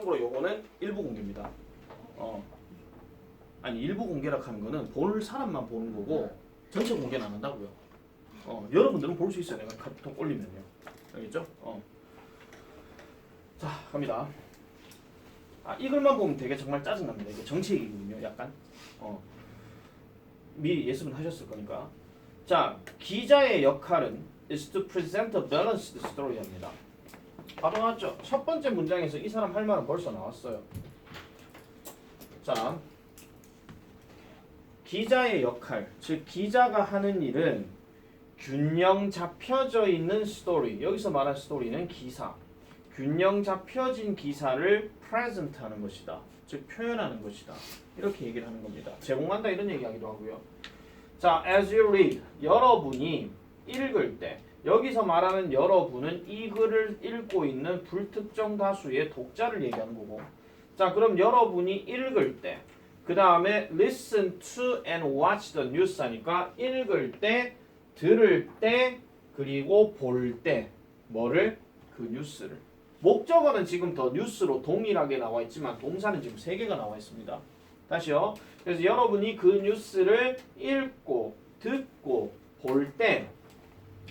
참고로 요거는 일부 공개입니다. 아니 일부 공개라고 하는 거는 볼 사람만 보는 거고 전체 공개는 안 한다고요. 여러분들은 볼 수 있어요. 내가 카톡 올리면요. 알겠죠? 자, 갑니다. 이 글만 보면 되게 정말 짜증납니다. 이게 정치 얘기거든요. 약간. 미리 예습은 하셨을 거니까. 자, 기자의 역할은 is to present a balanced story 합니다. 바로 나왔죠? 첫 번째 문장에서 이 사람 할 말은 벌써 나왔어요. 자, 기자의 역할, 즉 기자가 하는 일은 균형 잡혀져 있는 스토리, 여기서 말한 스토리는 기사, 균형 잡혀진 기사를 present 하는 것이다. 즉 표현하는 것이다. 이렇게 얘기를 하는 겁니다. 제공한다 이런 얘기하기도 하고요. 자, as you read, 여러분이 읽을 때, 여기서 말하는 여러분은 이 글을 읽고 있는 불특정 다수의 독자를 얘기하는 거고, 자, 그럼 여러분이 읽을 때, 그 다음에 listen to and watch the news 하니까 읽을 때, 들을 때, 그리고 볼 때, 뭐를? 그 뉴스를. 목적어는 지금 더 뉴스로 동일하게 나와 있지만 동사는 지금 3개가 나와 있습니다. 다시요. 그래서 여러분이 그 뉴스를 읽고 듣고 볼 때,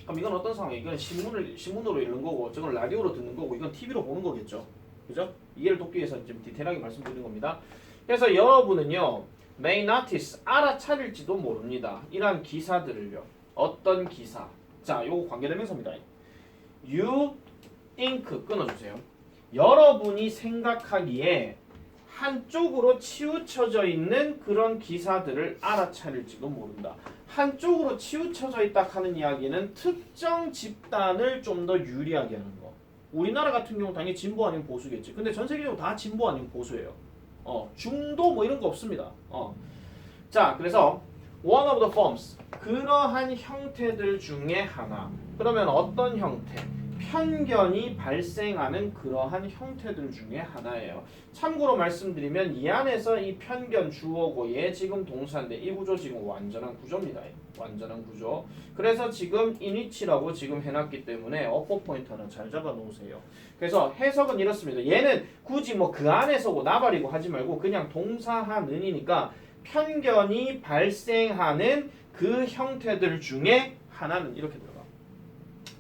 그럼 이건 어떤 상황이에요? 이건 신문으로 읽는 거고, 저건 라디오로 듣는 거고, 이건 TV로 보는 거겠죠. 그죠? 이해를 돕기 위해서 좀 디테일하게 말씀드리는 겁니다. 그래서 여러분은요, may notice, 알아차릴지도 모릅니다. 이러한 기사들을요. 어떤 기사? 자, 요거 관계대명사입니다. You think, 끊어주세요. 여러분이 생각하기에 한쪽으로 치우쳐져 있는 그런 기사들을 알아차릴지도 모른다. 한쪽으로 치우쳐져 있다 하는 이야기는 특정 집단을 좀 더 유리하게 하는 거. 우리나라 같은 경우 당연히 진보 아니면 보수겠지. 근데 전 세계적으로 다 진보 아니면 보수예요. 중도 뭐 이런 거 없습니다. 자, 그래서 one of the forms, 그러한 형태들 중에 하나. 그러면 어떤 형태? 편견이 발생하는 그러한 형태들 중에 하나예요. 참고로 말씀드리면 이 안에서 이 편견 주어고 얘 지금 동사인데 이 구조 지금 완전한 구조입니다. 완전한 구조. 그래서 지금 in위치라고 지금 해놨기 때문에 어퍼 포인트 하나 잘 잡아 놓으세요. 그래서 해석은 이렇습니다. 얘는 굳이 뭐 그 안에서고 나발이고 하지 말고 그냥 동사하는이니까 편견이 발생하는 그 형태들 중에 하나는 이렇게 들어가.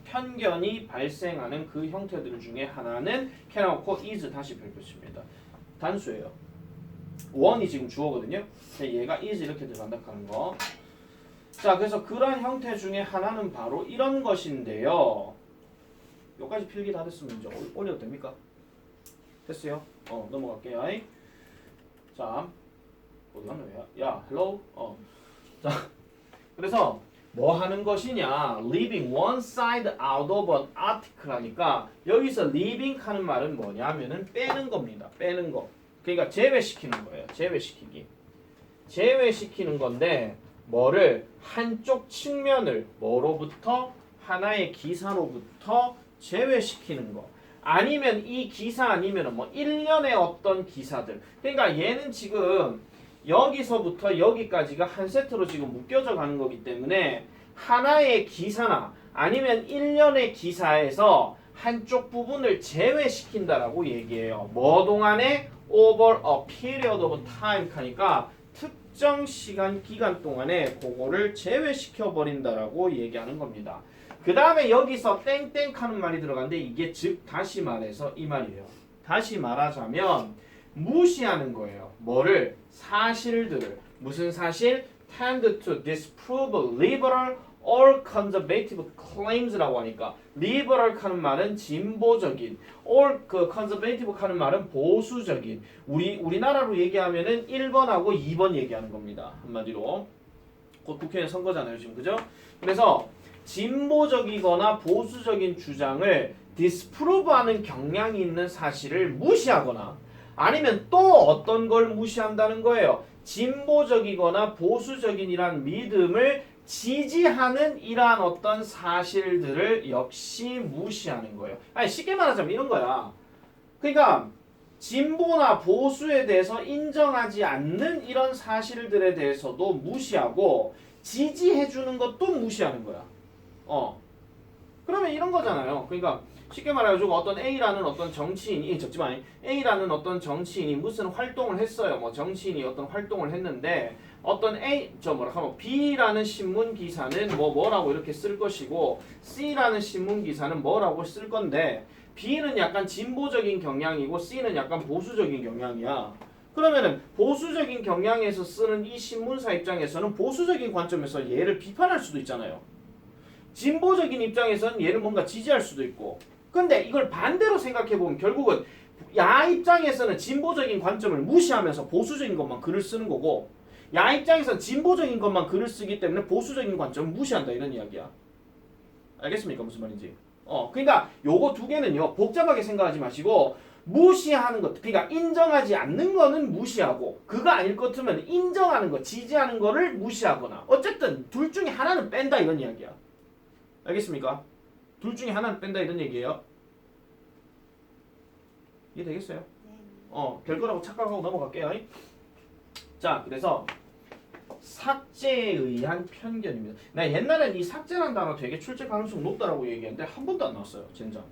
편견이 발생하는 그 형태들 중에 하나는 캐나놓고 is 다시 별표치입니다. 단수예요. one이 지금 주어거든요. 얘가 is 이렇게 들어간다 하는 거. 자, 그래서 그런 형태 중에 하나는 바로 이런 것인데요. 여기까지 필기 다 됐으면 이제 올려도 됩니까? 됐어요. 넘어갈게요. 자, 어디 갔노? 야, hello. 자, 그래서 뭐 하는 것이냐? leaving one side out of an article 하니까 여기서 leaving 하는 말은 뭐냐면은 빼는 겁니다. 빼는 거. 그러니까 제외시키는 거예요. 제외시키기. 제외시키는 건데 뭐를 한쪽 측면을 뭐로부터 하나의 기사로부터 제외시키는 거. 아니면 이 기사 아니면은 뭐 일련의 어떤 기사들. 그러니까 얘는 지금 여기서부터 여기까지가 한 세트로 지금 묶여져 가는 거기 때문에 하나의 기사나 아니면 일련의 기사에서 한쪽 부분을 제외시킨다라고 얘기해요. 뭐 동안에? over a period of time 하니까 특정 시간 기간 동안에 그거를 제외시켜 버린다라고 얘기하는 겁니다. 그 다음에 여기서 땡땡 하는 말이 들어가는데 이게 즉 다시 말해서 이 말이에요. 다시 말하자면 무시하는 거예요. 뭐를? 사실들을. 무슨 사실? tend to disprove liberal or conservative claims라고 하니까 liberal 하는 말은 진보적인, or 그 conservative 하는 말은 보수적인. 우리나라로 얘기하면은 1번하고 2번 얘기하는 겁니다. 한마디로. 곧 국회의원 선거잖아요, 지금. 그죠? 그래서 진보적이거나 보수적인 주장을 disprove하는 경향이 있는 사실을 무시하거나 아니면 또 어떤 걸 무시한다는 거예요. 진보적이거나 보수적인이란 믿음을 지지하는 이러한 어떤 사실들을 역시 무시하는 거예요. 아니 쉽게 말하자면 이런 거야. 그러니까 진보나 보수에 대해서 인정하지 않는 이런 사실들에 대해서도 무시하고 지지해주는 것도 무시하는 거야. 그러면 이런 거잖아요. 그러니까 쉽게 말해가지고 어떤 A라는 어떤 정치인이 적지만 A라는 어떤 정치인이 무슨 활동을 했어요. 뭐 정치인이 어떤 활동을 했는데 어떤 B라는 신문 기사는 뭐라고 이렇게 쓸 것이고 C라는 신문 기사는 뭐라고 쓸 건데 B는 약간 진보적인 경향이고 C는 약간 보수적인 경향이야. 그러면은 보수적인 경향에서 쓰는 이 신문사 입장에서는 보수적인 관점에서 얘를 비판할 수도 있잖아요. 진보적인 입장에서는 얘를 뭔가 지지할 수도 있고. 근데 이걸 반대로 생각해보면 결국은 야 입장에서는 진보적인 관점을 무시하면서 보수적인 것만 글을 쓰는 거고 야 입장에서는 진보적인 것만 글을 쓰기 때문에 보수적인 관점을 무시한다 이런 이야기야. 알겠습니까? 무슨 말인지. 그러니까 요거 두 개는요 복잡하게 생각하지 마시고 무시하는 것, 그러니까 인정하지 않는 거는 무시하고 그거 아닐 것 같으면 인정하는 거, 지지하는 거를 무시하거나 어쨌든 둘 중에 하나는 뺀다 이런 이야기야. 알겠습니까? 둘 중에 하나는 뺀다 이런 얘기예요. 이해되겠어요? 될 거라고 착각하고 넘어갈게요. 자, 그래서 삭제에 의한 편견입니다. 나 옛날엔 이 삭제라는 단어 되게 출제 가능성 높다라고 얘기했는데 한 번도 안 나왔어요. 젠장.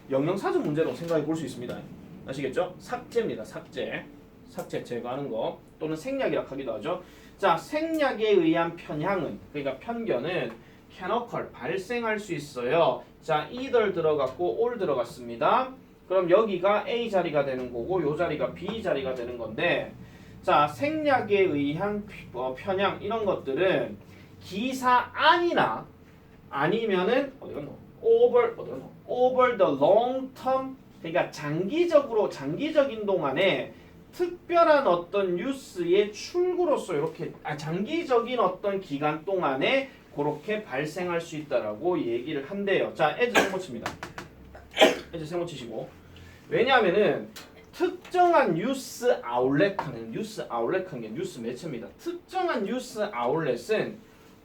영영사전 문제로 생각해 볼 수 있습니다. 아시겠죠? 삭제입니다. 삭제. 삭제 제거하는 거 또는 생략이라 하기도 하죠. 자, 생략에 의한 편향은 그러니까 편견은 can occur 발생할 수 있어요. 자, either 들어갔고 all 들어갔습니다. 그럼 여기가 A 자리가 되는 거고 요 자리가 B 자리가 되는 건데 자, 생략에 의한 편향 이런 것들은 기사 안이나 아니면은 over the long term 그러니까 장기적인 동안에 특별한 어떤 뉴스의 출구로서 이렇게 장기적인 어떤 기간 동안에 그렇게 발생할 수 있다라고 얘기를 한대요. 자, as 세모 칩니다. as 세모 치시고 왜냐하면은 특정한 뉴스 아울렛하는 게 뉴스 매체입니다. 특정한 뉴스 아울렛은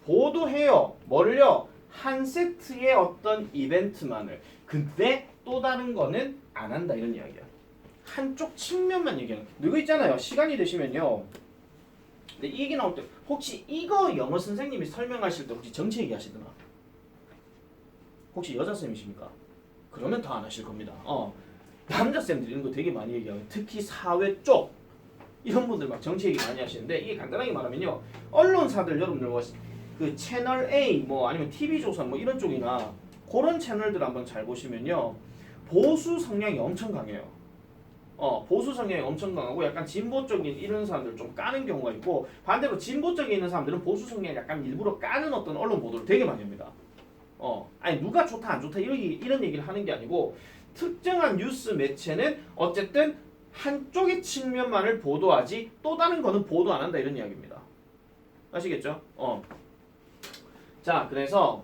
보도해요. 뭘요? 한 세트의 어떤 이벤트만을. 근데 또 다른 거는 안 한다 이런 이야기야. 한쪽 측면만 얘기하는. 누구 있잖아요. 시간이 되시면요. 근데 이 얘기 나올 때 혹시 이거 영어 선생님이 설명하실 때 혹시 정치 얘기하시더나? 혹시 여자 쌤이십니까? 그러면 더 안 하실 겁니다. 남자 쌤들이 이런 거 되게 많이 얘기하고 특히 사회 쪽 이런 분들 막 정치 얘기 많이 하시는데 이게 간단하게 말하면요. 언론사들 여러분들 그 채널 A 뭐 아니면 TV조선 뭐 이런 쪽이나 그런 채널들 한번 잘 보시면요. 보수 성향이 엄청 강해요. 보수 성향이 엄청 강하고 약간 진보적인 이런 사람들 좀 까는 경우가 있고 반대로 진보적인 있는 사람들은 보수 성향이 약간 일부러 까는 어떤 언론 보도를 되게 많이 합니다. 아니 누가 좋다 안 좋다 이런 얘기를 하는 게 아니고 특정한 뉴스 매체는 어쨌든 한쪽의 측면만을 보도하지 또 다른 거는 보도 안 한다 이런 이야기입니다. 아시겠죠? 자, 그래서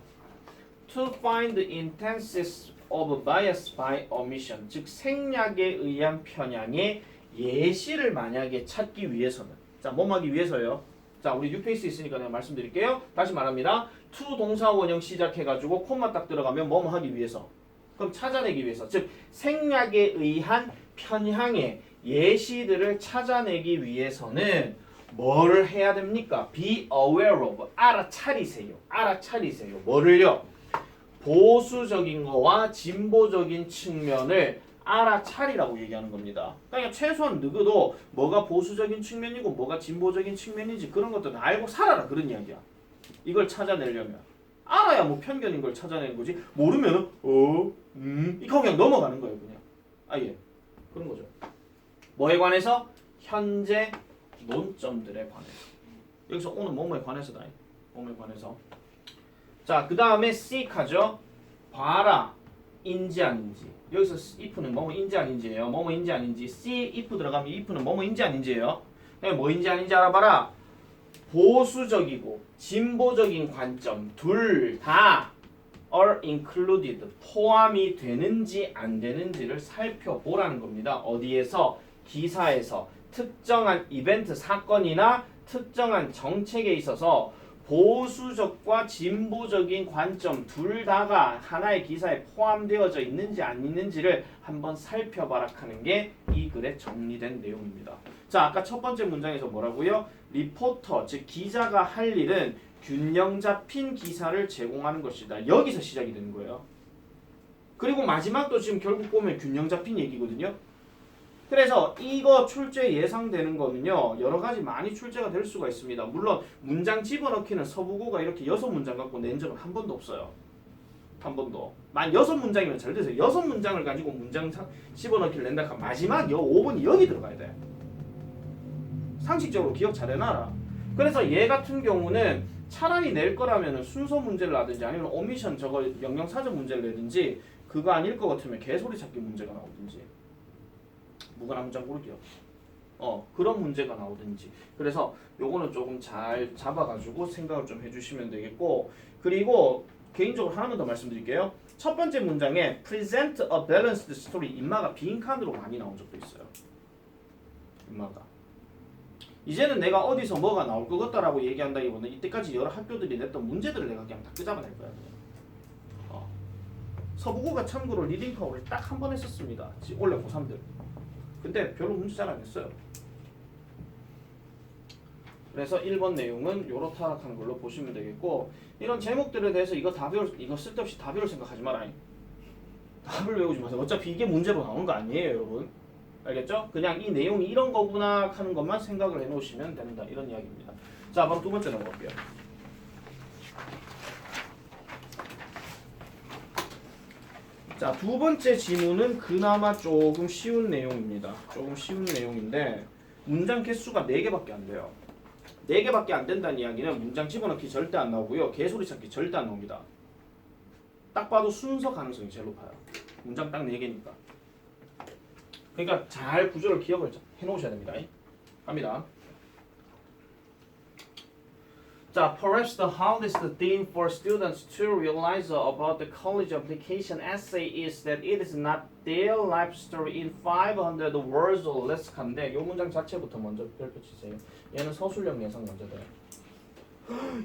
to find the instances of bias by omission, 즉 생략에 의한 편향의 예시를 만약에 찾기 위해서는 자, 뭐 하기 위해서요? 자, 우리 뉴페이스 있으니까 내가 말씀드릴게요. 다시 말합니다. to 동사 원형 시작해가지고 콤마 딱 들어가면 뭐 하기 위해서? 그럼 찾아내기 위해서, 즉 생략에 의한 편향의 예시들을 찾아내기 위해서는 뭐를 해야 됩니까? Be aware of, 알아차리세요. 뭐를요? 보수적인 거와 진보적인 측면을 알아차리라고 얘기하는 겁니다. 그러니까 최소한 누구도 뭐가 보수적인 측면이고 뭐가 진보적인 측면인지 그런 것들은 알고 살아라 그런 이야기야. 이걸 찾아내려면 알아야 뭐 편견인 걸 찾아내는 거지. 모르면은 이거 그냥 넘어가는 거예요 그냥. 예 그런 거죠. 뭐에 관해서? 현재 논점들에 관해서. 여기서 오늘 뭐뭐에 관해서다. 뭐뭐에 관해서. 자, 그 다음에 seek하죠. 봐라. 인지 아닌지. 여기서 if는 뭐뭐인지 아닌지예요. 뭐뭐인지 아닌지. see if 들어가면 if는 뭐뭐인지 아닌지예요. 뭐인지 아닌지 알아봐라. 보수적이고 진보적인 관점 둘 다 are included 포함이 되는지 안 되는지를 살펴보라는 겁니다. 어디에서? 기사에서 특정한 이벤트 사건이나 특정한 정책에 있어서 보수적과 진보적인 관점 둘 다가 하나의 기사에 포함되어져 있는지 안 있는지를 한번 살펴봐라 하는 게 이 글에 정리된 내용입니다. 자, 아까 첫 번째 문장에서 뭐라고요? 리포터, 즉 기자가 할 일은 균형 잡힌 기사를 제공하는 것이다. 여기서 시작이 되는 거예요. 그리고 마지막도 지금 결국 보면 균형 잡힌 얘기거든요. 그래서 이거 출제 예상되는 거는요. 여러 가지 많이 출제가 될 수가 있습니다. 물론 문장 집어넣기는 서부고가 이렇게 6문장 갖고 낸 적은 한 번도 없어요. 한 번도. 만 6문장이면 잘 되세요. 6문장을 가지고 문장 집어넣기를 낸다 하면 마지막 5번이 여기 들어가야 돼. 상식적으로 기억 잘 해놔라. 그래서 얘 같은 경우는 차라리 낼 거라면 순서 문제를 하든지 아니면 오미션 저거 영영사전 문제를 내든지 그거 아닐 것 같으면 개소리 찾기 문제가 나오든지 무관한 문장 고르기요. 그런 문제가 나오든지. 그래서 요거는 조금 잘 잡아가지고 생각을 좀 해주시면 되겠고, 그리고 개인적으로 하나만 더 말씀드릴게요. 첫 번째 문장에 present a balanced story 인마가 빈칸으로 많이 나온 적도 있어요. 인마가. 이제는 내가 어디서 뭐가 나올 것 같다라고 얘기한다기보다는 이때까지 여러 학교들이 냈던 문제들을 내가 그냥 다 끄잡아낼 거야. 서부고가 참고로 리딩 파워를 딱 한 번 했었습니다. 원래 고3들. 근데 별로 문제 잘 안 했어요. 그래서 1번 내용은 요렇다 하는 걸로 보시면 되겠고, 이런 제목들에 대해서 이거 쓸데없이 다 배울 생각하지 마라. 답을 외우지 마세요. 어차피 이게 문제로 나오는 거 아니에요, 여러분. 알겠죠? 그냥 이 내용이 이런 거구나 하는 것만 생각을 해놓으시면 됩니다. 이런 이야기입니다. 자, 바로 두 번째 넘어갈게요. 자, 두 번째 지문은 그나마 조금 쉬운 내용입니다. 조금 쉬운 내용인데 문장 개수가 4개밖에 안 돼요. 4개밖에 안 된다는 이야기는 문장 집어넣기 절대 안 나오고요. 개소리 찾기 절대 안 나옵니다. 딱 봐도 순서 가능성이 제일 높아요. 문장 딱 4개니까. 그러니까 잘 구조를 기억을 해놓으셔야 됩니다. 갑니다. 자, perhaps the hardest thing for students to realize about the college application essay is that it is not their life story in 500 words or less. 한데 이 문장 자체부터 먼저 별표 치세요. 얘는 서술형 예상 먼저 돼요.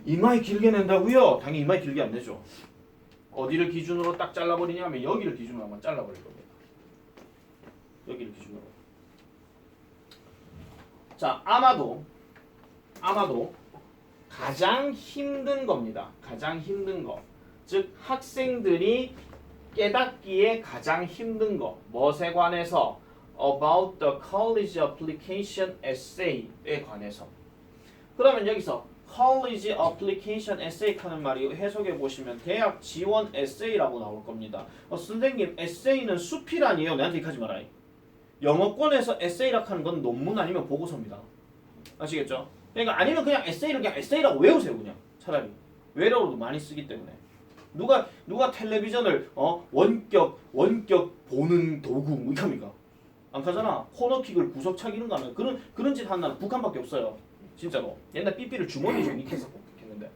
이마에 길게 낸다고요? 당연히 이마에 길게 안 내죠. 어디를 기준으로 딱 잘라버리냐면 여기를 기준으로 한번 잘라버릴 겁니다. 여기를 기준으로. 자, 아마도 가장 힘든 겁니다. 가장 힘든 거. 즉 학생들이 깨닫기에 가장 힘든 거. 무엇에 관해서? About the college application essay에 관해서. 그러면 여기서 college application essay 하는 말이 해석해 보시면 대학 지원 에세이라고 나올 겁니다. 선생님 에세이는 수필아니에요. 내한테 이렇게 하지 마라. 영어권에서 에세이라고 하는 건 논문 아니면 보고서입니다. 아시겠죠? 그러니까 아니면 그냥 에세이를 그냥 에세이라고 외우세요. 그냥 차라리 외래어로도 많이 쓰기 때문에. 누가 텔레비전을 원격 보는 도구 뭐 이겁니까? 안 하잖아. 코너킥을 구석차기 이런 거 하면 그런 짓 하는 나라는 북한밖에 없어요. 진짜로. 옛날 삐삐를 주머니에 좀 익혀서 했는데.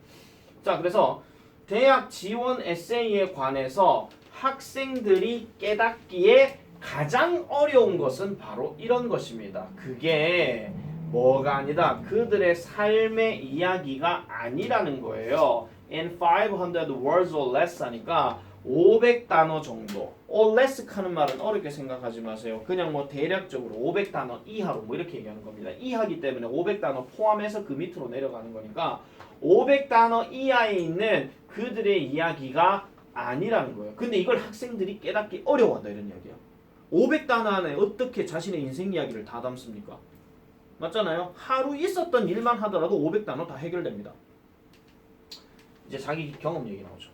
자, 그래서 대학 지원 에세이에 관해서 학생들이 깨닫기에 가장 어려운 것은 바로 이런 것입니다. 그게 뭐가 아니다. 그들의 삶의 이야기가 아니라는 거예요. In 500 words or less 하니까 500단어 정도. or less 하는 말은 어렵게 생각하지 마세요. 그냥 뭐 대략적으로 500단어 이하로 뭐 이렇게 얘기하는 겁니다. 이하기 때문에 500단어 포함해서 그 밑으로 내려가는 거니까 500단어 이하에 있는 그들의 이야기가 아니라는 거예요. 근데 이걸 학생들이 깨닫기 어려워한다 이런 이야기야. 500단어 안에 어떻게 자신의 인생 이야기를 다 담습니까? 맞잖아요. 하루 있었던 일만 하더라도 500단어 다 해결됩니다. 이제 자기 경험 얘기 나오죠.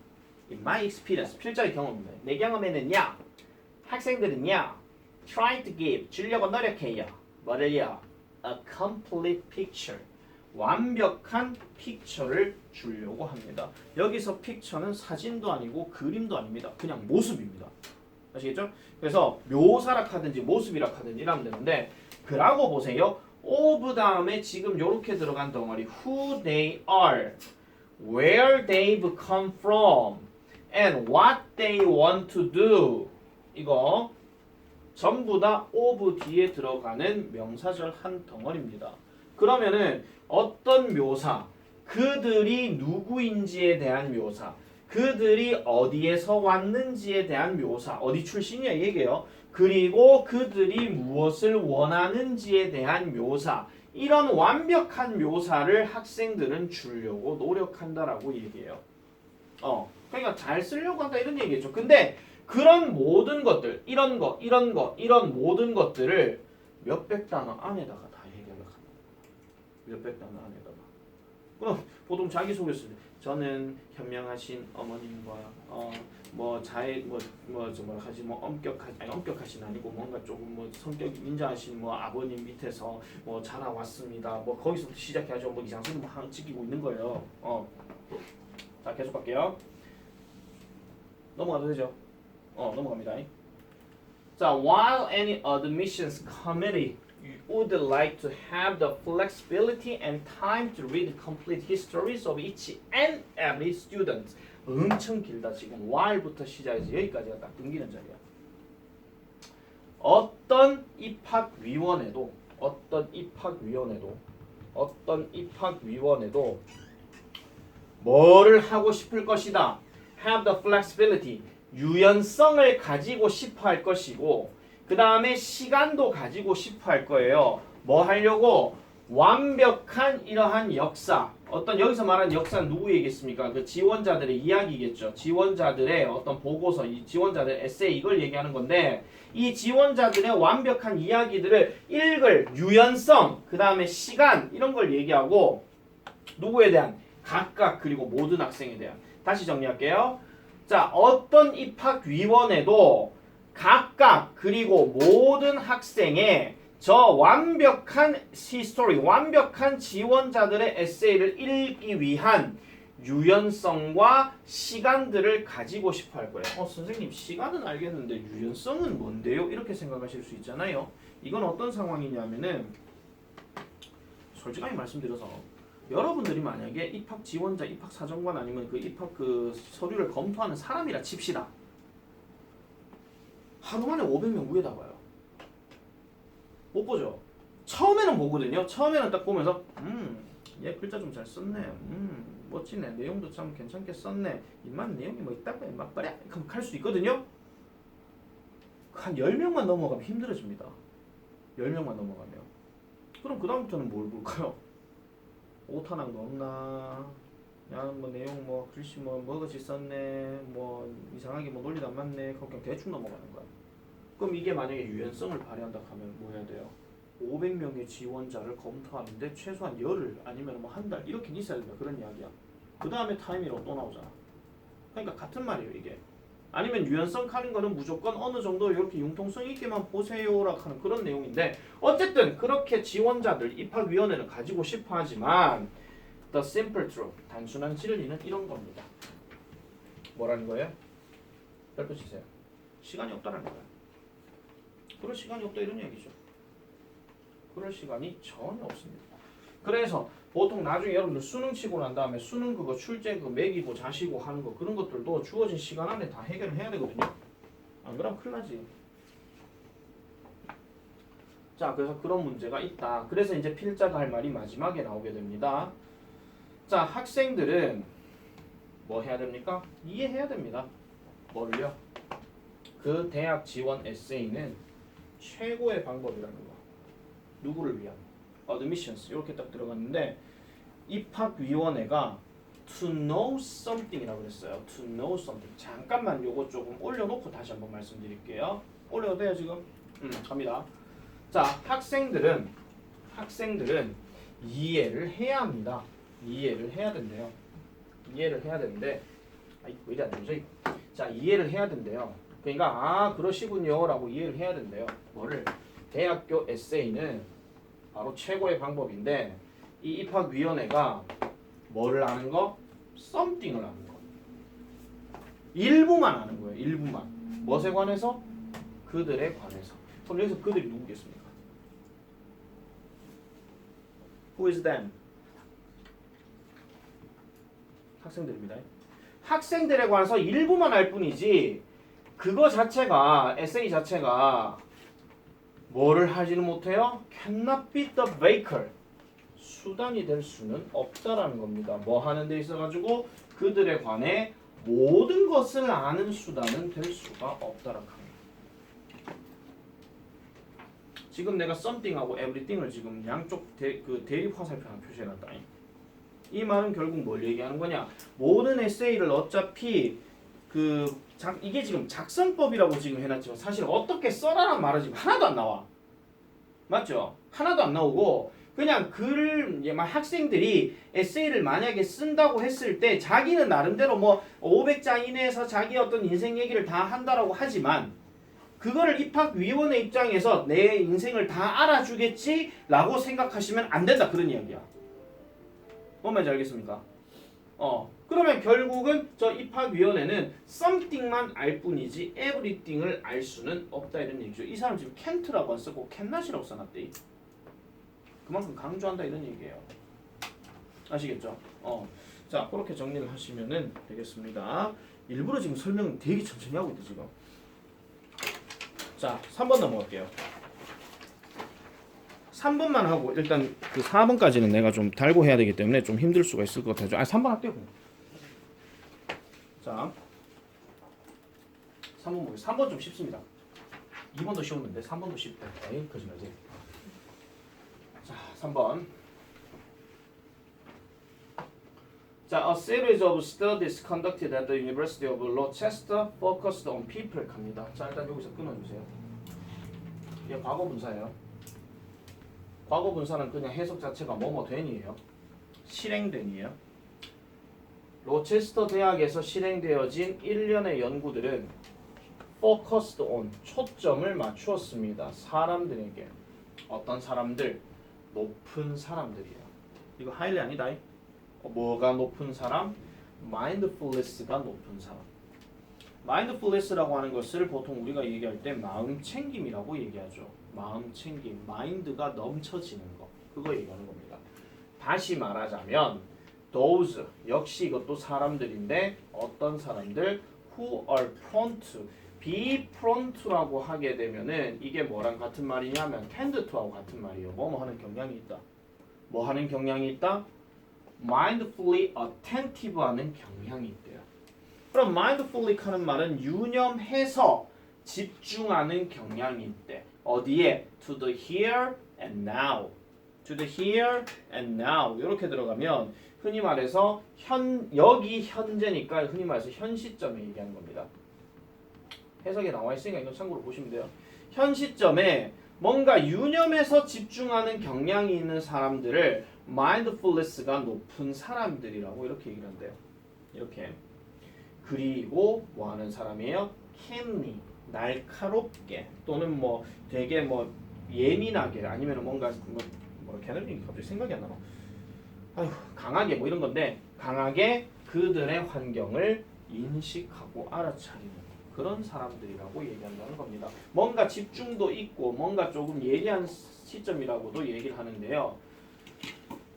In my experience, 필자의 경험입니다. 내 경험에는요, 학생들은요, try to give, 주려고 노력해요. 뭐를요? A complete picture, 완벽한 픽처를 주려고 합니다. 여기서 픽처는 사진도 아니고 그림도 아닙니다. 그냥 모습입니다. 아시겠죠? 그래서 묘사라 하든지 모습이라 하든지 이러면 되는데 그라고 보세요. of 다음에 지금 요렇게 들어간 덩어리 who they are, where they've come from, and what they want to do. 이거 전부 다 of 뒤에 들어가는 명사절 한 덩어리입니다. 그러면은 어떤 묘사, 그들이 누구인지에 대한 묘사, 그들이 어디에서 왔는지에 대한 묘사, 어디 출신이야 얘기해요. 그리고 그들이 무엇을 원하는지에 대한 묘사, 이런 완벽한 묘사를 학생들은 주려고 노력한다라고 얘기해요. 그러니까 잘 쓰려고 한다 이런 얘기죠. 근데 그런 모든 것들, 이런 모든 것들을 몇백 단어 안에다가 다 해결을 합니다. 몇백 단어 안에다가. 그럼 보통 자기소개서 저는 현명하신 어머님과 엄격하신 아니고 뭔가 조금 뭐 성격이 인자하신 뭐 아버님 밑에서 뭐 자라왔습니다. 뭐 거기서부터 시작해야죠. 뭐 이상소리 뭐 찍히고 있는 거예요. 자 계속 갈게요. 넘어가도 되죠? 넘어갑니다. 자, while any admissions committee would like to have the flexibility and time to read complete histories of each and every student. 엄청 길다 지금. while부터 시작해서 여기까지가 딱 끊기는 자리야. 어떤 입학위원회도 뭐를 하고 싶을 것이다. have the flexibility. 유연성을 가지고 싶어 할 것이고 그 다음에 시간도 가지고 싶어 할 거예요. 뭐 하려고? 완벽한 이러한 역사. 어떤 여기서 말하는 역사는 누구 얘기했습니까? 그 지원자들의 이야기겠죠. 지원자들의 어떤 보고서, 이 지원자들의 에세이 이걸 얘기하는 건데 이 지원자들의 완벽한 이야기들을 읽을 유연성, 그 다음에 시간 이런 걸 얘기하고 누구에 대한? 각각 그리고 모든 학생에 대한. 다시 정리할게요. 자, 어떤 입학위원회도 각각 그리고 모든 학생의 저 완벽한 히스토리, 완벽한 지원자들의 에세이를 읽기 위한 유연성과 시간들을 가지고 싶어 할 거예요. 선생님 시간은 알겠는데 유연성은 뭔데요? 이렇게 생각하실 수 있잖아요. 이건 어떤 상황이냐면은 솔직하게 말씀드려서 여러분들이 만약에 입학 지원자, 입학 사정관 아니면 그 입학 그 서류를 검토하는 사람이라 칩시다. 하루 만에 500명 위에다 봐요. 못 보죠. 처음에는 보거든요. 처음에는 딱 보면서 얘 글자 좀 잘 썼네. 멋지네. 내용도 참 괜찮게 썼네. 이만 내용이 뭐 있다고 막 빠랴 그럼 갈 수 있거든요. 한 10명만 넘어가면 힘들어집니다. 10명만 넘어가면. 그럼 그 다음부터는 뭘 볼까요? 오타난 거 없나? 야, 뭐 내용 뭐 글씨 뭐 뭐같이 썼네. 뭐 이상하게 뭐 논리도 안 맞네. 그냥 대충 넘어가는 거야. 그럼 이게 만약에 유연성을 발휘한다 하면 뭐 해야 돼요? 500명의 지원자를 검토하는데 최소한 열흘 아니면 뭐 한 달 이렇게 있어야 된다. 그런 이야기야. 그 다음에 타임이라고 또 나오잖아. 그러니까 같은 말이에요 이게. 아니면 유연성 하는 거는 무조건 어느 정도 이렇게 융통성 있게만 보세요라고 하는 그런 내용인데 어쨌든 그렇게 지원자들 입학위원회는 가지고 싶어 하지만 the simple truth 단순한 진리는 이런 겁니다. 뭐라는 거예요? 별표 치세요. 시간이 없다라는 거예요. 그럴 시간이 없다 이런 얘기죠. 그럴 시간이 전혀 없습니다. 그래서 보통 나중에 여러분들 수능 치고 난 다음에 수능 그거 출제 그 매기고 자시고 하는 거 그런 것들도 주어진 시간 안에 다 해결을 해야 되거든요. 안 그러면 큰일 나지. 자, 그래서 그런 문제가 있다. 그래서 이제 필자가 할 말이 마지막에 나오게 됩니다. 자, 학생들은 뭐 해야 됩니까? 이해해야 됩니다. 뭐를요? 그 대학 지원 에세이는 최고의 방법이라는 거. 누구를 위한? admissions 이렇게 딱 들어갔는데 입학위원회가 to know something이라고 그랬어요. to know something. 잠깐만 요거 조금 올려놓고 다시 한번 말씀드릴게요. 올려도 돼요 지금? 갑니다. 자, 학생들은 이해를 해야 합니다. 이해를 해야 된대요. 이해를 해야 되는데 왜 이래 안 되죠? 자, 이해를 해야 된대요. 그러니까 그러시군요 라고 이해를 해야 된대요. 뭐를? 대학교 에세이는 바로 최고의 방법인데 이 입학위원회가 뭐를 아는 거? something을 아는 거. 일부만 아는 거예요. 일부만. 무엇에 관해서? 그들에 관해서. 그럼 여기서 그들이 누구겠습니까? Who is them? 학생들입니다. 학생들에 관해서 일부만 알 뿐이지 그거 자체가 에세이 자체가 뭐를 하지는 못해요? Cannot be the vehicle. 수단이 될 수는 없다라는 겁니다. 뭐 하는 데 있어가지고 그들에 관해 모든 것을 아는 수단은 될 수가 없다라는 겁니다. 지금 내가 something하고 everything을 지금 양쪽 대립 화살표 하나 표시해놨다. 이 말은 결국 뭘 얘기하는 거냐? 모든 에세이를 어차피 이게 지금 작성법이라고 지금 해놨지만 사실 어떻게 써라란 말은 지금 하나도 안 나와. 맞죠? 하나도 안 나오고 그냥 글을 학생들이 에세이를 만약에 쓴다고 했을 때 자기는 나름대로 뭐 500자 이내에서 자기 어떤 인생 얘기를 다 한다라고 하지만 그거를 입학위원회 입장에서 내 인생을 다 알아주겠지라고 생각하시면 안 된다 그런 이야기야. 뭔 말인지 알겠습니까? 그러면 결국은 저 입학위원회는 something만 알 뿐이지 everything을 알 수는 없다 이런 얘기죠. 이 사람 지금 can't라고 안 쓰고 cannot이라고 써놨대. 그만큼 강조한다 이런 얘기예요. 아시겠죠? 자 그렇게 정리를 하시면은 되겠습니다. 일부러 지금 설명 되게 천천히 하고 있다 지금. 자 3번 넘어갈게요. 3번만 하고 일단 그 4번까지는 내가 좀 달고 해야 되기 때문에 좀 힘들 수가 있을 것 같아요. 3번 할게요. 자 3번 보겠습니다. 3번 좀 쉽습니다. 2번도 쉬웠는데 3번도 쉽다. 에이 거짓말이지. 자 3번. 자, a series of studies conducted at the University of Rochester focused on people 갑니다. 자 일단 여기서 끊어주세요. 이게 과거 분사예요. 과거 분사는 그냥 해석 자체가 뭐뭐 된이에요. 실행된이에요. 로체스터 대학에서 실행되어진 1년의 연구들은 focused on 초점을 맞추었습니다. 사람들에게. 어떤 사람들? 높은 사람들이에요. 이거 하일리 아니다. 뭐가 높은 사람? mindfulness가 높은 사람. mindfulness라고 하는 것을 보통 우리가 얘기할 때 마음 챙김이라고 얘기하죠. 마음 챙김, 마인드가 넘쳐지는 거. 그거 얘기하는 겁니다. 다시 말하자면 those 역시 이것도 사람들인데 어떤 사람들? who are prone to be prone to라고 하게 되면은 이게 뭐랑 같은 말이냐면 tend to하고 같은 말이에요. 뭐뭐 하는 경향이 있다. 뭐 하는 경향이 있다? mindfully attentive 하는 경향이 있대요. 그럼 mindfully 하는 말은 유념해서 집중하는 경향이 있대. 어디에? To the here and now. To the here and now. 이렇게 들어가면 흔히 말해서 여기 현재니까 흔히 말해서 현 시점에 얘기하는 겁니다. 해석에 나와 있으니까 이거 참고로 보시면 돼요. 현 시점에 뭔가 유념해서 집중하는 경향이 있는 사람들을 mindfulness가 높은 사람들이라고 이렇게 얘기를 한대요. 이렇게. 그리고 뭐 하는 사람이에요? keenly, 날카롭게 또는 뭐 되게 뭐 예민하게 아니면 뭔가 뭐 걔네들이 갑자기 생각이 안 나나. 아휴, 강하게 뭐 이런 건데 강하게 그들의 환경을 인식하고 알아차리는 그런 사람들이라고 얘기한다는 겁니다. 뭔가 집중도 있고 뭔가 조금 예리한 시점이라고도 얘기를 하는데요.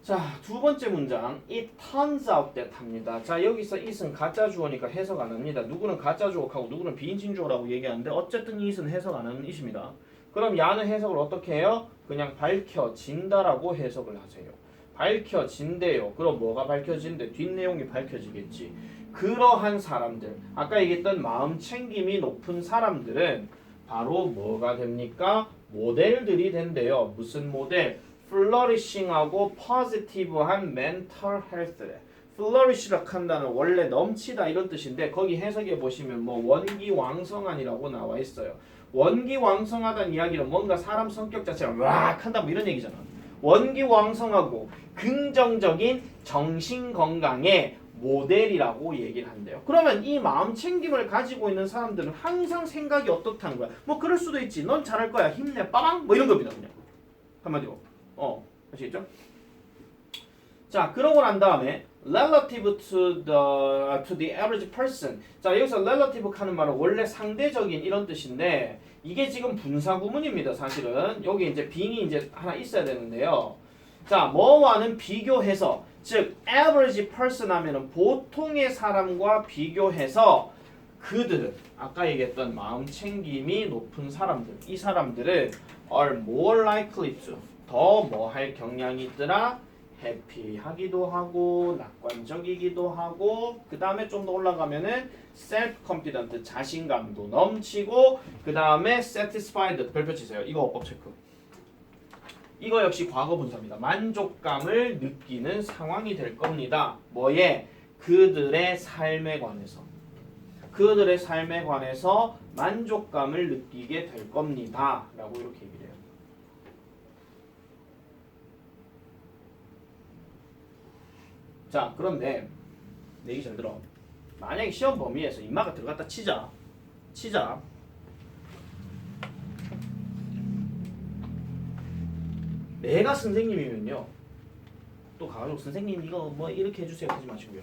자, 두 번째 문장 It turns out that 합니다. 자, 여기서 it은 가짜 주어니까 해석 안 합니다. 누구는 가짜 주어하고 누구는 비인칭 주어라고 얘기하는데 어쨌든 it은 해석 안 하는 it입니다. 그럼 야는 해석을 어떻게 해요? 그냥 밝혀진다라고 해석을 하세요. 밝혀진대요. 그럼 뭐가 밝혀진대? 뒷내용이 밝혀지겠지. 그러한 사람들, 아까 얘기했던 마음 챙김이 높은 사람들은 바로 뭐가 됩니까? 모델들이 된대요. 무슨 모델? flourishing하고 positive한 mental health래. flourish라고 한다는 원래 넘치다 이런 뜻인데 거기 해석해 보시면 뭐 원기왕성한이라고 나와 있어요. 원기왕성하다는 이야기는 뭔가 사람 성격 자체가 왁 한다 뭐 이런 얘기잖아. 원기왕성하고 긍정적인 정신건강의 모델이라고 얘기를 한대요. 그러면 이 마음 챙김을 가지고 있는 사람들은 항상 생각이 어떻다는 거야. 뭐 그럴 수도 있지. 넌 잘할 거야. 힘내. 빠방. 뭐 이런 겁니다. 그냥. 한마디로. 아시겠죠? 자, 그러고 난 다음에 relative to the average person. 자, 여기서 relative 하는 말은 원래 상대적인 이런 뜻인데 이게 지금 분사 구문입니다. 사실은 여기 이제 being이 이제 하나 있어야 되는데요. 자, 뭐와는 비교해서 즉 average person 하면은 보통의 사람과 비교해서 그들은 아까 얘기했던 마음 챙김이 높은 사람들 이 사람들은 are more likely to 더 뭐 할 경향이 있더라 해피하기도 하고 낙관적이기도 하고 그 다음에 좀 더 올라가면은 self-confident 자신감도 넘치고 그 다음에 satisfied 별표 치세요. 이거 어법 체크. 이거 역시 과거 분사입니다. 만족감을 느끼는 상황이 될 겁니다. 뭐에? 그들의 삶에 관해서. 그들의 삶에 관해서 만족감을 느끼게 될 겁니다. 라고 이렇게 얘기를 해요. 자, 그런데 내 얘기 잘 들어. 만약에 시험 범위에서 인마가 들어갔다 치자. 내가 선생님이면요. 또 가가지고 선생님 이거 뭐 이렇게 해주세요 하지 마시고요.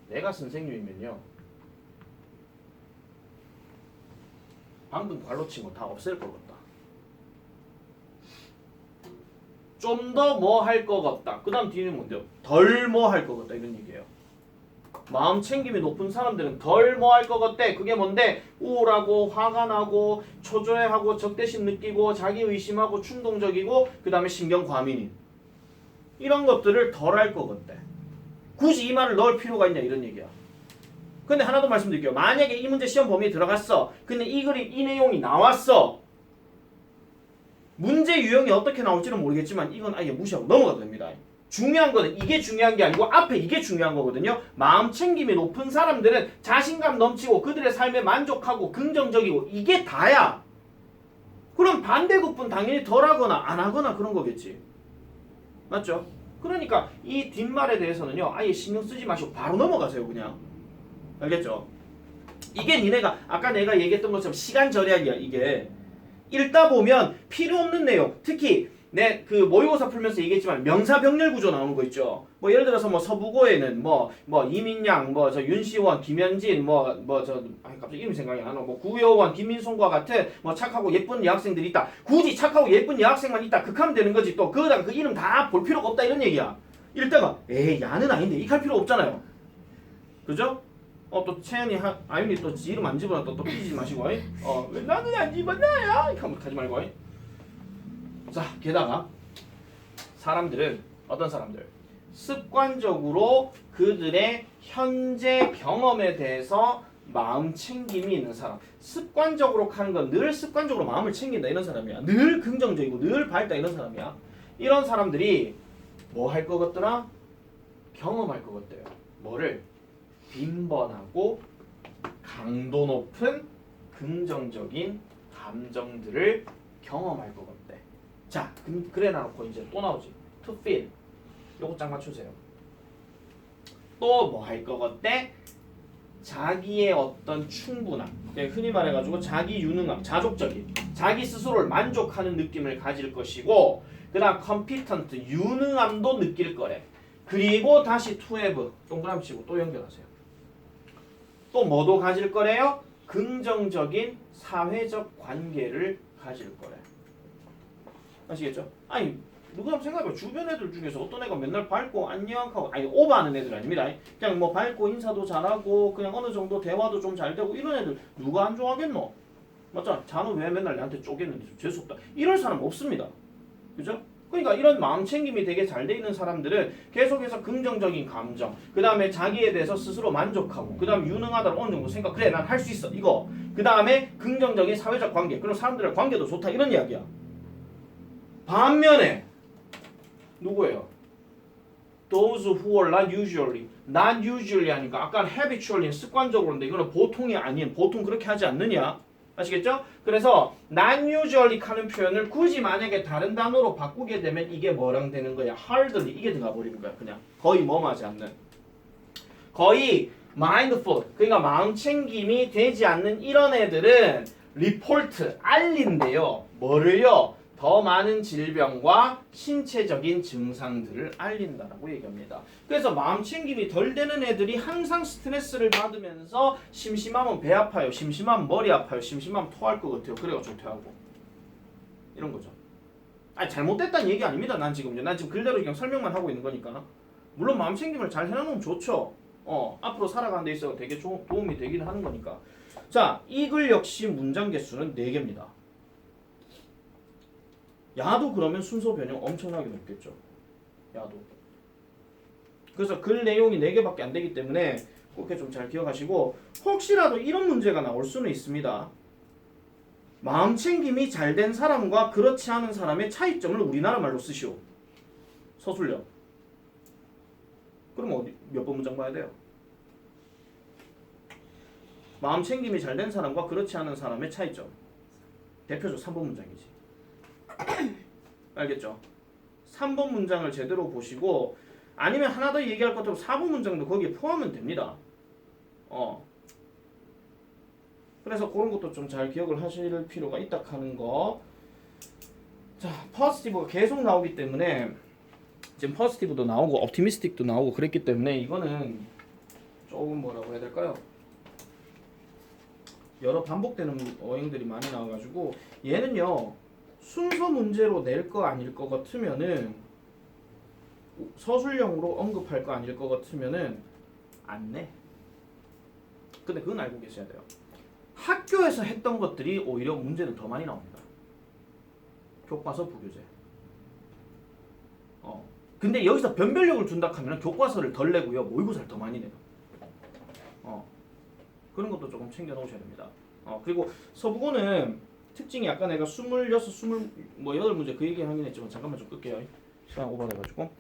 내가 선생님이면요. 방금 발로 친 거 다 없앨 것 같다. 좀 더 뭐 할 것 같다. 그 다음 뒤는 뭔데요? 덜 뭐 할 것 같다 이런 얘기예요. 마음 챙김이 높은 사람들은 덜 뭐 할 것 같대. 그게 뭔데? 우울하고 화가 나고 초조해하고 적대심 느끼고 자기 의심하고 충동적이고 그 다음에 신경 과민인. 이런 것들을 덜 할 것 같대. 굳이 이 말을 넣을 필요가 있냐 이런 얘기야. 근데 하나 더 말씀드릴게요. 만약에 이 문제 시험 범위에 들어갔어. 근데 이 그림 이 내용이 나왔어. 문제 유형이 어떻게 나올지는 모르겠지만 이건 아예 무시하고 넘어가도 됩니다. 중요한 거는 이게 중요한 게 아니고 앞에 이게 중요한 거거든요. 마음 챙김이 높은 사람들은 자신감 넘치고 그들의 삶에 만족하고 긍정적이고 이게 다야. 그럼 반대급분 당연히 덜 하거나 안 하거나 그런 거겠지. 맞죠? 그러니까 이 뒷말에 대해서는요. 아예 신경 쓰지 마시고 바로 넘어가세요. 그냥. 알겠죠? 이게 니네가 아까 내가 얘기했던 것처럼 시간 절약이야. 이게. 읽다 보면 필요 없는 내용, 특히 내 그 모의고사 풀면서 얘기했지만 명사병렬 구조 나오는 거 있죠. 뭐 예를 들어서 뭐 서부고에는 뭐 이민양, 뭐 저 윤시원, 김현진, 갑자기 이름 생각이 안 나. 뭐 구효원, 김민송과 같은 뭐 착하고 예쁜 여학생들이 있다. 굳이 착하고 예쁜 여학생만 있다. 극하면 되는 거지. 또 그거다가 그 이름 다 볼 필요가 없다 이런 얘기야. 이랬다가 에이 야는 아닌데 이할 필요 없잖아요. 그죠? 또 채연이 아윤이 또 이름 안 집어넣어 또 삐지지 마시고 왜 나는 안 집어넣어요? 이렇게 한번 하지 말고 자 게다가 사람들은 어떤 사람들 습관적으로 그들의 현재 경험에 대해서 마음 챙김이 있는 사람 습관적으로 하는 건 늘 습관적으로 마음을 챙긴다 이런 사람이야. 늘 긍정적이고 늘 밝다 이런 사람이야. 이런 사람들이 뭐 할 것 같더라? 경험할 것 같대요. 뭐를? 빈번하고 강도 높은 긍정적인 감정들을 경험할 것 같대. 자, 그래 놔놓고 이제 또 나오지. To feel. 요거 짝 맞추세요. 또 뭐 할 것 같대? 자기의 어떤 충분함. 흔히 말해가지고 자기 유능함, 자족적인. 자기 스스로를 만족하는 느낌을 가질 것이고 그 다음 competent, 유능함도 느낄 거래. 그리고 다시 to have, 동그라미 치고 또 연결하세요. 또 뭐도 가질 거래요? 긍정적인 사회적 관계를 가질 거래. 아시겠죠? 아니 누구 한번 생각해봐. 주변 애들 중에서 어떤 애가 맨날 밝고 안녕하고 아니 오버하는 애들 아닙니다. 그냥 뭐 밝고 인사도 잘하고 그냥 어느 정도 대화도 좀 잘 되고 이런 애들 누가 안 좋아하겠노? 맞잖아. 자는 왜 맨날 나한테 쪼개는데 좀 재수없다. 이럴 사람 없습니다. 그죠? 그러니까 이런 마음 챙김이 되게 잘 돼 있는 사람들은 계속해서 긍정적인 감정, 그 다음에 자기에 대해서 스스로 만족하고, 그 다음에 유능하다고 어느 정도 생각, 그래 난 할 수 있어 이거. 그 다음에 긍정적인 사회적 관계, 그럼 사람들의 관계도 좋다 이런 이야기야. 반면에 누구예요? Those who are not usually, not usually 하니까 아까 habitually 습관적으로인데 이거는 보통이 아닌, 보통 그렇게 하지 않느냐? 아시겠죠? 그래서 not usually 하는 표현을 굳이 만약에 다른 단어로 바꾸게 되면 이게 뭐랑 되는 거야? hardly 이게 들어가 버리는 거야. 그냥 거의 뭐하지 않는, 거의 mindful 그러니까 마음 챙김이 되지 않는 이런 애들은 report 알린대요. 뭐를요? 더 많은 질병과 신체적인 증상들을 알린다라고 얘기합니다. 그래서 마음 챙김이 덜 되는 애들이 항상 스트레스를 받으면서 심심하면 배 아파요, 심심하면 머리 아파요, 심심하면 토할 것 같아요. 그래가지고 토하고 이런 거죠. 아니 잘못됐다는 얘기 아닙니다. 난 지금 그대로 그냥 설명만 하고 있는 거니까. 물론 마음 챙김을 잘 해놓으면 좋죠. 앞으로 살아가는 데 있어서 되게 도움이 되긴 하는 거니까. 자, 이 글 역시 문장 개수는 4개입니다. 야도 그러면 순서 변형 엄청나게 높겠죠. 야도. 그래서 글 내용이 4개밖에 안 되기 때문에 그렇게 좀 잘 기억하시고 혹시라도 이런 문제가 나올 수는 있습니다. 마음 챙김이 잘 된 사람과 그렇지 않은 사람의 차이점을 우리나라 말로 쓰시오. 서술형. 그럼 몇 번 문장 봐야 돼요? 마음 챙김이 잘 된 사람과 그렇지 않은 사람의 차이점. 대표적 3번 문장이지. 알겠죠? 3번 문장을 제대로 보시고 아니면 하나 더 얘기할 것 같으면 4번 문장도 거기에 포함은 됩니다. 그래서 그런 것도 좀 잘 기억을 하실 필요가 있다 하는 거. 자, 포지티브가 계속 나오기 때문에 지금 포지티브도 나오고 옵티미스틱도 나오고 그랬기 때문에 이거는 조금 뭐라고 해야 될까요? 여러 반복되는 어행들이 많이 나와가지고 얘는요 순서 문제로 낼 거 아닐 거 같으면은 서술형으로 언급할 거 아닐 거 같으면은 안 내. 근데 그건 알고 계셔야 돼요. 학교에서 했던 것들이 오히려 문제는 더 많이 나옵니다. 교과서 부교재. 근데 여기서 변별력을 준다 하면 교과서를 덜 내고요 모의고사를 더 많이 내요. 그런 것도 조금 챙겨 놓으셔야 됩니다. 그리고 서부고는 특징이 아까 내가 26, 28문제 그 얘기 하긴 했지만 잠깐만 좀 끌게요. 시간 오버돼가지고.